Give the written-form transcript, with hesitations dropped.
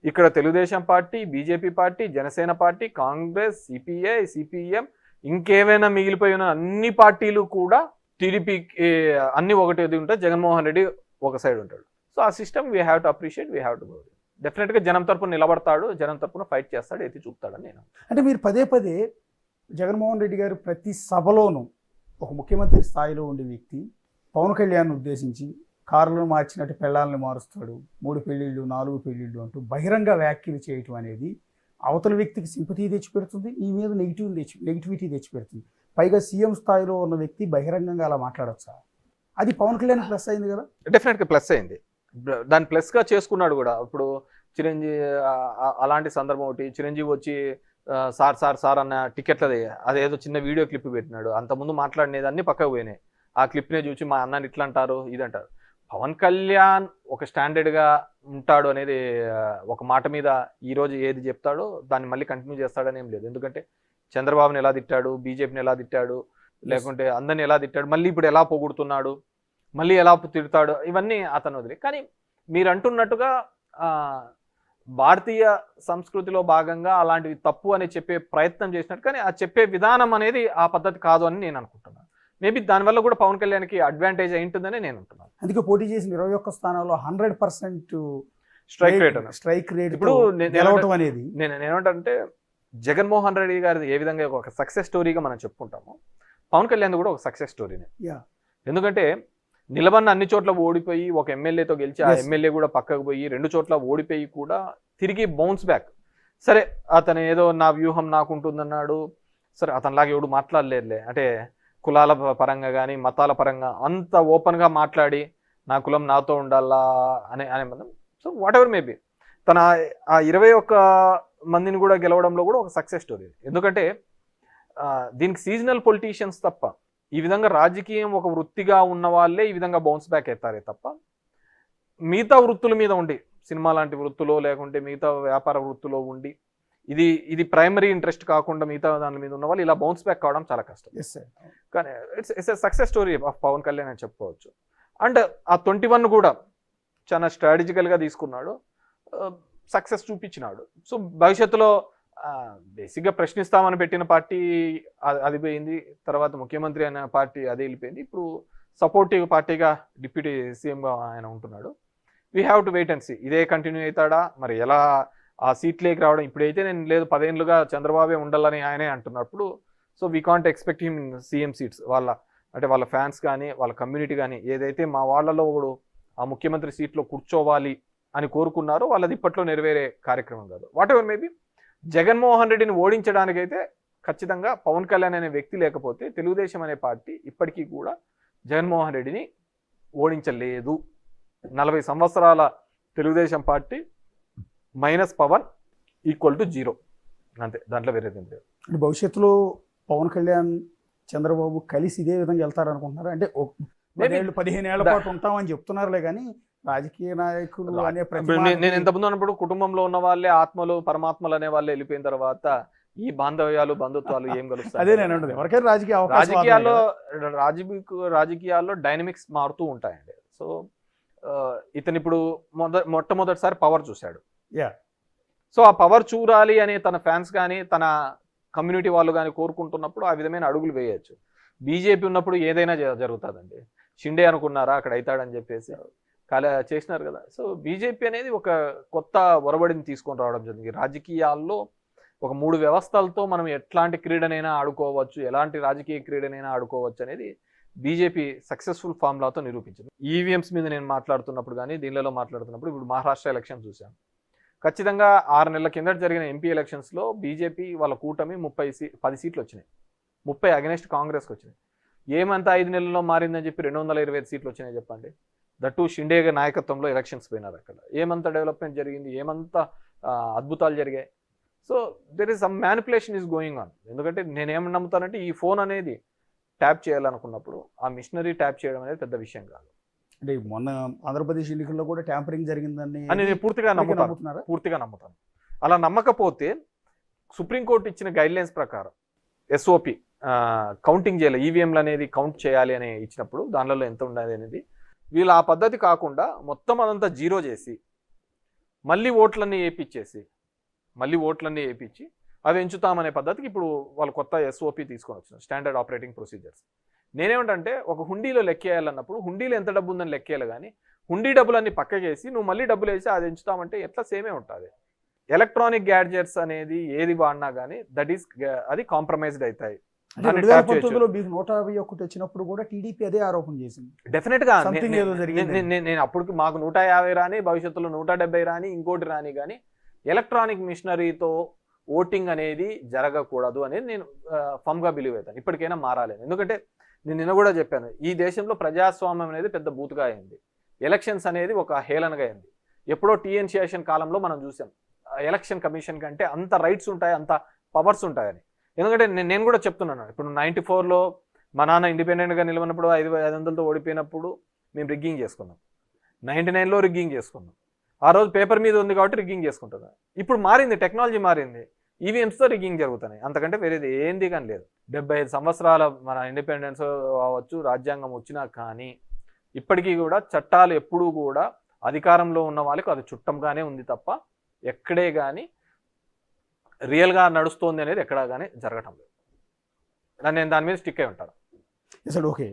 ఇక్కడ Telugu Desam party, BJP party, Janasena party, Congress, CPI, CPM, ఇంకేమైనా మిగిలిపోయిన అన్ని పార్టీలు కూడా టీడీపీకి అన్ని ఒకటి ఉంటాయి, జగన్మోహన్ రెడ్డి ఒక సైడ్ ఉంటాడు. సో ఆ system we have to appreciate, we have to go. డెఫినెట్గా జనం తరపున నిలబడతాడు, జనం తరపున ఫైట్ చేస్తాడు, ఎత్తి చూపుతాడని నేను. అంటే మీరు పదే పదే జగన్మోహన్ రెడ్డి గారు ప్రతి సభలోనూ ఒక ముఖ్యమంత్రి స్థాయిలో ఉండే వ్యక్తి పవన్ కళ్యాణ్ ఉద్దేశించి కారులను మార్చినట్టు పెళ్ళాలను మారుస్తాడు, 3 పెళ్ళిళ్ళు 4 పెళ్ళిళ్ళు అంటూ బహిరంగ వ్యాఖ్యలు చేయటం అనేది అవతల వ్యక్తికి సింపతి తెచ్చిపెడుతుంది, ఈ మీద నెగిటివిటీ తెచ్చిపెడుతుంది. పైగా సీఎం స్థాయిలో ఉన్న వ్యక్తి బహిరంగంగా అలా మాట్లాడచ్చా? అది పవన్ కళ్యాణ్ ప్లస్ అయింది కదా? డెఫినెట్గా ప్లస్ అయింది, దాన్ని ప్లస్గా చేసుకున్నాడు కూడా. ఇప్పుడు చిరంజీవి అలాంటి సందర్భం ఒకటి, చిరంజీవి వచ్చి సార్ సార్ సార్ అన్న టికెట్లది అదేదో చిన్న వీడియో క్లిప్ పెట్టినాడు, అంతకుముందు మాట్లాడినది అన్ని పక్కకు పోయినాయి. ఆ క్లిప్నే చూసి మా అన్నని ఇట్లా అంటారు ఇదంటారు. పవన్ కళ్యాణ్ ఒక స్టాండర్డ్గా ఉంటాడు అనేది ఒక మాట మీద ఈరోజు ఏది చెప్తాడో దాన్ని మళ్ళీ కంటిన్యూ చేస్తాడని ఏం లేదు. ఎందుకంటే చంద్రబాబుని ఎలా తిట్టాడు, బీజేపీని ఎలా తిట్టాడు, లేకుంటే అందరిని ఎలా తిట్టాడు, మళ్ళీ ఇప్పుడు ఎలా పొగుడుతున్నాడు, మళ్ళీ ఎలా తిడతాడు, ఇవన్నీ అతను వదిలే. కానీ మీరు అంటున్నట్టుగా భారతీయ సంస్కృతిలో భాగంగా అలాంటివి తప్పు అని చెప్పే ప్రయత్నం చేసినట్టు, కానీ ఆ చెప్పే విధానం అనేది ఆ పద్ధతి కాదు అని నేను అనుకుంటున్నాను. మేబీ దానివల్ల కూడా పవన్ కళ్యాణ్కి అడ్వాంటేజ్ అయి ఉంటుందని నేను అంటున్నాను. అందుకే పోటీ చేసిన 21 స్థానాల్లో 100% స్ట్రైక్ రేట్ ఇప్పుడు గెలవటం అనేది నేనేమంటే జగన్మోహన్ రెడ్డి గారి ఏ విధంగా ఒక సక్సెస్ స్టోరీగా మనం చెప్పుకుంటాము, పవన్ కళ్యాణ్ కూడా ఒక సక్సెస్ స్టోరీనే. ఎందుకంటే నిలబడిన అన్ని చోట్ల ఓడిపోయి ఒక ఎమ్మెల్యేతో గెలిచి ఆ ఎమ్మెల్యే కూడా పక్కకు పోయి 2 చోట్ల ఓడిపోయి కూడా తిరిగి బౌన్స్ బ్యాక్. సరే అతను ఏదో నా వ్యూహం నాకు ఉంటుందన్నాడు, సరే అతనిలాగా ఎవడు మాట్లాడలేదులే, అంటే కులాల పరంగా కానీ మతాల పరంగా అంత ఓపెన్గా మాట్లాడి నా కులం నాతో ఉండాలా అనే మనం. సో వాట్ ఎవర్ మేబీ తన ఆ 21 మందిని కూడా గెలవడంలో కూడా ఒక సక్సెస్ స్టోరీ. ఎందుకంటే దీనికి సీజనల్ పొలిటీషియన్స్ తప్ప, ఈ విధంగా రాజకీయం ఒక వృత్తిగా ఉన్న వాళ్ళే ఈ విధంగా బౌన్స్ బ్యాక్ అవుతారే తప్ప, మిగతా వృత్తుల మీద ఉండి సినిమా లాంటి వృత్తులో లేకుంటే మిగతా వ్యాపార వృత్తులో ఉండి ఇది ప్రైమరీ ఇంట్రెస్ట్ కాకుండా మిగతా దాని మీద ఉన్న వాళ్ళు ఇలా బౌన్స్ బ్యాక్ కావడం చాలా కష్టం. కానీ it's a success story of Pawan Kalyan అని చెప్పుకోవచ్చు. అండ్ ఆ 21 కూడా చాలా స్ట్రాటజికల్గా తీసుకున్నాడు, సక్సెస్ చూపించినాడు. సో భవిష్యత్తులో బేసిక్గా ప్రశ్నిస్తామని పెట్టిన పార్టీ అది పోయింది, తర్వాత ముఖ్యమంత్రి అనే పార్టీ అది వెళ్ళిపోయింది, ఇప్పుడు సపోర్టివ్ పార్టీగా డిప్యూటీ సీఎంగా ఆయన ఉంటున్నాడు. We have to wait and see ఇదే కంటిన్యూ అవుతాడా, మరి ఎలా ఆ సీట్లేకి రావడం. ఇప్పుడైతే నేను లేదు 10 ఏళ్ళుగా చంద్రబాబే ఉండాలని ఆయనే అంటున్నప్పుడు, so we can't expect him in CM seats. వాళ్ళ ఫ్యాన్స్ కానీ వాళ్ళ కమ్యూనిటీ కానీ ఏదైతే మా వాళ్ళలో ఒకడు ఆ ముఖ్యమంత్రి సీట్లో కూర్చోవాలి అని కోరుకున్నారో వాళ్ళది ఇప్పట్లో నెరవేరే కార్యక్రమం కాదు. వాట్ ఎవర్ మేబీ జగన్మోహన్ రెడ్డిని ఓడించడానికైతే ఖచ్చితంగా పవన్ కళ్యాణ్ అనే వ్యక్తి లేకపోతే తెలుగుదేశం అనే పార్టీ ఇప్పటికీ కూడా జగన్మోహన్ రెడ్డిని ఓడించలేదు. 40 సంవత్సరాల Telugu Desam party minus Pawan equal to 0 అంతే, దాంట్లో వేరేది లేదు. భవిష్యత్తులో పవన్ కళ్యాణ్ చంద్రబాబు కలిసి ఇదే విధంగా వెళ్తారనుకుంటున్నారు? అంటే 15 ఏళ్ల పాటు ఉంటామని చెప్తున్నారులే, కానీ రాజకీయ నాయకులు అనే నేను ఇంతకుముందు అన్నప్పుడు కుటుంబంలో ఉన్న వాళ్ళే ఆత్మలు పరమాత్మలు అనే వాళ్ళే వెళ్ళిపోయిన తర్వాత ఈ బాంధవ్యాలు బంధుత్వాలు ఏం కలుస్తాయి? అదే నేను అంటుంది, ఎవరికైనా రాజకీయాల్లో డైనమిక్స్ మారుతూ ఉంటాయండి. సో ఇతను ఇప్పుడు మొట్టమొదటిసారి పవర్ చూశాడు. సో ఆ పవర్ చూడాలి అని తన ఫ్యాన్స్ కానీ తన కమ్యూనిటీ వాళ్ళు కానీ కోరుకుంటున్నప్పుడు ఆ విధమైన అడుగులు వేయచ్చు. బీజేపీ ఉన్నప్పుడు ఏదైనా జరుగుతుందండి. షిండే అనుకున్నారా అక్కడ అవుతాడని చెప్పేసి చేసినారు కదా. సో బీజేపీ అనేది ఒక కొత్త ఒరబడిని తీసుకొని రావడం జరిగింది. రాజకీయాల్లో ఒక 3 వ్యవస్థలతో మనం ఎట్లాంటి క్రీడనైనా ఆడుకోవచ్చు, ఎలాంటి రాజకీయ క్రీడనైనా ఆడుకోవచ్చు అనేది బీజేపీ సక్సెస్ఫుల్ ఫార్ములాతో నిరూపించింది. ఈవీఎంస్ మీద నేను మాట్లాడుతున్నప్పుడు కానీ దీనిలో మాట్లాడుతున్నప్పుడు ఇప్పుడు మహారాష్ట్ర ఎలక్షన్ చూసాం. ఖచ్చితంగా 6 నెలల కిందట జరిగిన ఎంపీ ఎలక్షన్స్లో బీజేపీ వాళ్ళ కూటమి 10 సీట్లు వచ్చినాయి, 30 అగెనెస్ట్ కాంగ్రెస్కి వచ్చినాయి. ఏమంతా 5 నెలల్లో మారిందని చెప్పి 225 సీట్లు వచ్చినాయి చెప్పండి. దట్టు షిండే నాయకత్వంలో ఎలక్షన్స్ పోయినారు. అక్కడ ఏమంత డెవలప్మెంట్ జరిగింది, ఏమంత అద్భుతాలు జరిగాయి. So there is some manipulation is going on. ఎందుకంటే నేనేమని నమ్ముతానంటే ఈ ఫోన్ అనేది ట్యాప్ చేయాలనుకున్నప్పుడు ఆ మిషనరీ ట్యాప్ చేయడం అనేది పెద్ద విషయం కాదు. అంటే మొన్న ఆంధ్రప్రదేశ్ ఎన్నికల్లో కూడా ట్యాంపరింగ్ జరిగిందని నేను పూర్తిగా నమ్ముతాను. అలా నమ్మకపోతే సుప్రీంకోర్టు ఇచ్చిన గైడ్లైన్స్ ప్రకారం ఎస్ఓపి కౌంటింగ్ చేయాలి, ఈవీఎంలు అనేది కౌంట్ చేయాలి అని ఇచ్చినప్పుడు దానిలో ఎంత ఉండాలి అనేది వీళ్ళు ఆ పద్ధతి కాకుండా మొత్తం అదంతా 0 చేసి మళ్ళీ ఓట్లన్నీ వేయించి అవి ఎంచుతామనే పద్ధతికి ఇప్పుడు వాళ్ళు కొత్త SOP తీసుకొని వచ్చినారు, స్టాండర్డ్ ఆపరేటింగ్ ప్రొసీజర్స్. నేనేమంటే ఒక హుండీలో లెక్కేయాలన్నప్పుడు హుండీలో ఎంత డబ్బు ఉందని లెక్కేయాలి, కానీ హుండీ డబ్బులన్నీ పక్కకేసి నువ్వు మళ్ళీ డబ్బులు వేసి అది ఎంచుతామంటే ఎట్లా సేమే ఉంటుంది. ఎలక్ట్రానిక్ గ్యాడ్జెట్స్ అనేది ఏది వాడినా కానీ అది కాంప్రమైజ్డ్ అవుతాయి. 2019లో మీకు 151 వచ్చినప్పుడు కూడా టీడీపీ అదే ఆరోపణ చేసింది. డెఫినెట్ గా Something ఏదో జరిగింది. నేను అప్పటికి మాకు 150 రాని, భవిష్యత్తులో 170 రాని, ఇంకోటి రాని, కానీ ఎలక్ట్రానిక్ మిషనరీతో ఓటింగ్ అనేది జరగకూడదు అనేది నేను ఫమ్గా బిలీవ్ అవుతాను. ఇప్పటికైనా మారాలి. ఎందుకంటే నేను నిన్న కూడా చెప్పాను, ఈ దేశంలో ప్రజాస్వామ్యం అనేది పెద్ద బూతుగా అయింది, ఎలక్షన్స్ అనేది ఒక హేళనగా అయింది. ఎప్పుడో టీఎన్ శేషన్ కాలంలో మనం చూసాం ఎలక్షన్ కమిషన్ కంటే అంత రైట్స్ ఉంటాయి, అంత పవర్స్ ఉంటాయని. ఎందుకంటే నేను కూడా చెప్తున్నాను, ఇప్పుడు 94లో మా నాన్న ఇండిపెండెంట్గా నిలవనప్పుడు 500తో ఓడిపోయినప్పుడు మేము రిగ్గింగ్ చేసుకున్నాం, 99లో రిగ్గింగ్ చేసుకున్నాం. ఆ రోజు పేపర్ మీద ఉంది కాబట్టి రిగ్గింగ్ చేసుకుంటున్నాం. ఇప్పుడు మారింది, టెక్నాలజీ మారింది, ఈవీఎంస్తో రిగ్గింగ్ జరుగుతున్నాయి, అంతకంటే వేరేది ఏంది కానీ లేదు. 75 సంవత్సరాల మన ఇండిపెండెన్స్ అవ్వచ్చు, రాజ్యాంగం వచ్చినా కానీ ఇప్పటికీ కూడా చట్టాలు ఎప్పుడూ కూడా అధికారంలో ఉన్న వాళ్ళకి అది చుట్టంగానే ఉంది తప్ప ఎక్కడే కానీ రియల్గా నడుస్తోంది అనేది ఎక్కడా కానీ జరగటం లేదు. నేను దాని మీద స్టిక్ అయి ఉంటాను. అసలు ఓకే.